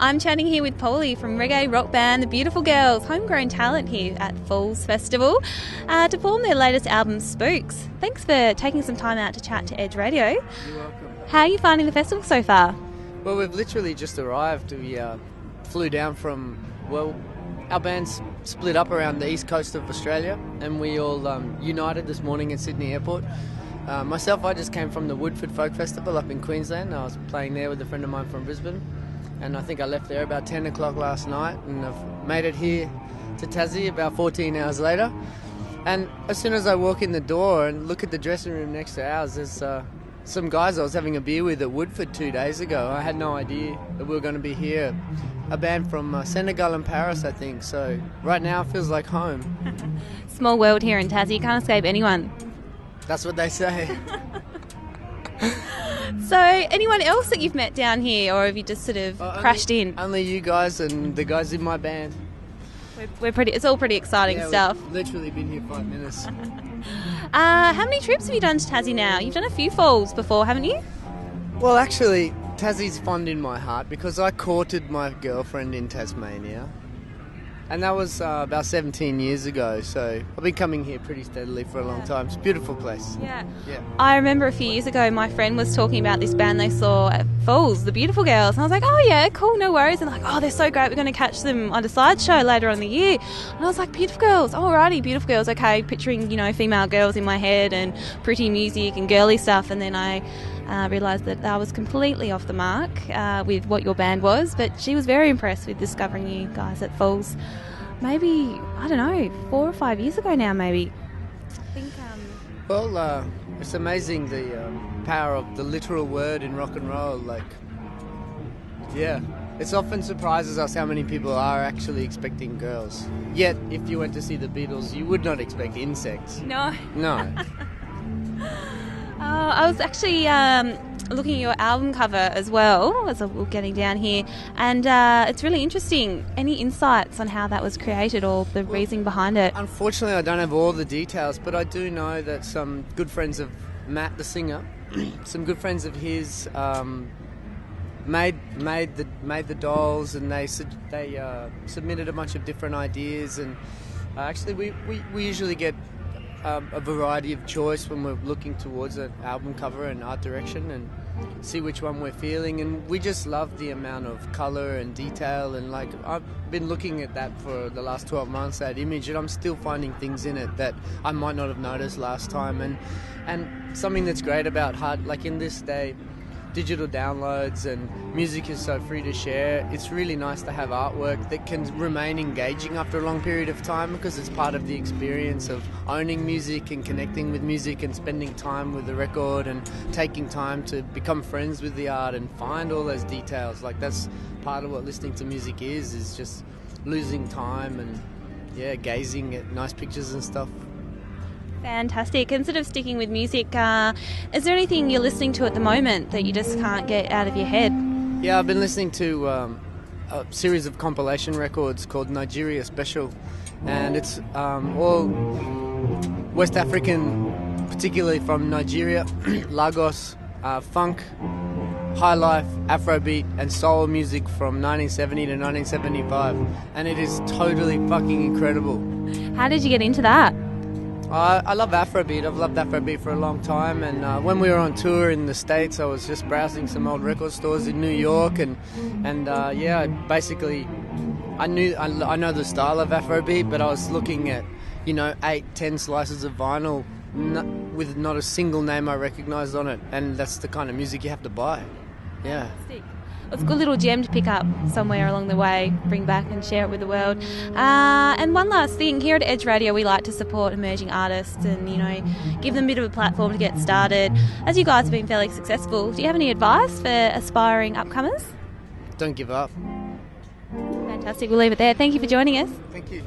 I'm chatting here with Polly from reggae rock band The Beautiful Girls, homegrown talent here at Falls Festival to perform their latest album, Spooks. Thanks for taking some time out to chat to Edge Radio. You're welcome. How are you finding the festival so far? Well, we've literally just arrived. We flew down from, our band's split up around the east coast of Australia, and we all united this morning at Sydney Airport. Myself, I just came from the Woodford Folk Festival up in Queensland. I was playing there with a friend of mine from Brisbane, and I think I left there about 10 o'clock last night, and I've made it here to Tassie about 14 hours later. And as soon as I walk in the door and look at the dressing room next to ours, there's some guys I was having a beer with at Woodford 2 days ago. I had no idea that we were going to be here. A band from Senegal and Paris, I think. So right now it feels like home. Small world here in Tassie. You can't escape anyone. That's what they say. So, anyone else that you've met down here, or have you just sort of crashed in? Only you guys and the guys in my band. It's all pretty exciting stuff. We've literally been here 5 minutes. How many trips have you done to Tassie now? You've done a few falls before, haven't you? Well, actually, Tassie's fond in my heart because I courted my girlfriend in Tasmania. And that was about 17 years ago, so I've been coming here pretty steadily for a long time. It's a beautiful place. Yeah. I remember a few years ago my friend was talking about this band they saw at Falls, The Beautiful Girls, and I was like, oh yeah, cool, no worries. And like, oh, they're so great, we're going to catch them on a sideshow later on in the year. And I was like, Beautiful Girls, alrighty, Beautiful Girls, okay, picturing, female girls in my head and pretty music and girly stuff, and then I realised that I was completely off the mark with what your band was, but she was very impressed with discovering you guys at Falls. Maybe, I don't know, 4 or 5 years ago now, maybe. I think. Well, it's amazing the power of the literal word in rock and roll. It often surprises us how many people are actually expecting girls. Yet, if you went to see the Beatles, you would not expect insects. No. I was actually looking at your album cover as well as we're getting down here, and it's really interesting. Any insights on how that was created or the reasoning behind it? Unfortunately, I don't have all the details, but I do know that some good friends of Matt, the singer, some good friends of his made the dolls, and they submitted a bunch of different ideas, and actually we usually get a variety of choice when we're looking towards an album cover and art direction and see which one we're feeling, and we just love the amount of colour and detail, and I've been looking at that for the last 12 months, that image, and I'm still finding things in it that I might not have noticed last time, and something that's great about in this day, digital downloads and music is so free to share. It's really nice to have artwork that can remain engaging after a long period of time, because it's part of the experience of owning music and connecting with music and spending time with the record and taking time to become friends with the art and find all those details. That's part of what listening to music is just losing time and gazing at nice pictures and stuff. Fantastic. And sort of sticking with music, is there anything you're listening to at the moment that you just can't get out of your head? Yeah, I've been listening to a series of compilation records called Nigeria Special, and it's all West African, particularly from Nigeria, Lagos, funk, high life, Afrobeat and soul music from 1970 to 1975, and it is totally fucking incredible. How did you get into that? I love Afrobeat. I've loved Afrobeat for a long time, and when we were on tour in the States, I was just browsing some old record stores in New York, and basically I know the style of Afrobeat, but I was looking at 8-10 slices of vinyl with not a single name I recognised on it, and that's the kind of music you have to buy. Yeah. It's a good little gem to pick up somewhere along the way, bring back and share it with the world. And one last thing, here at Edge Radio we like to support emerging artists and, give them a bit of a platform to get started. As you guys have been fairly successful, do you have any advice for aspiring upcomers? Don't give up. Fantastic, we'll leave it there. Thank you for joining us. Thank you.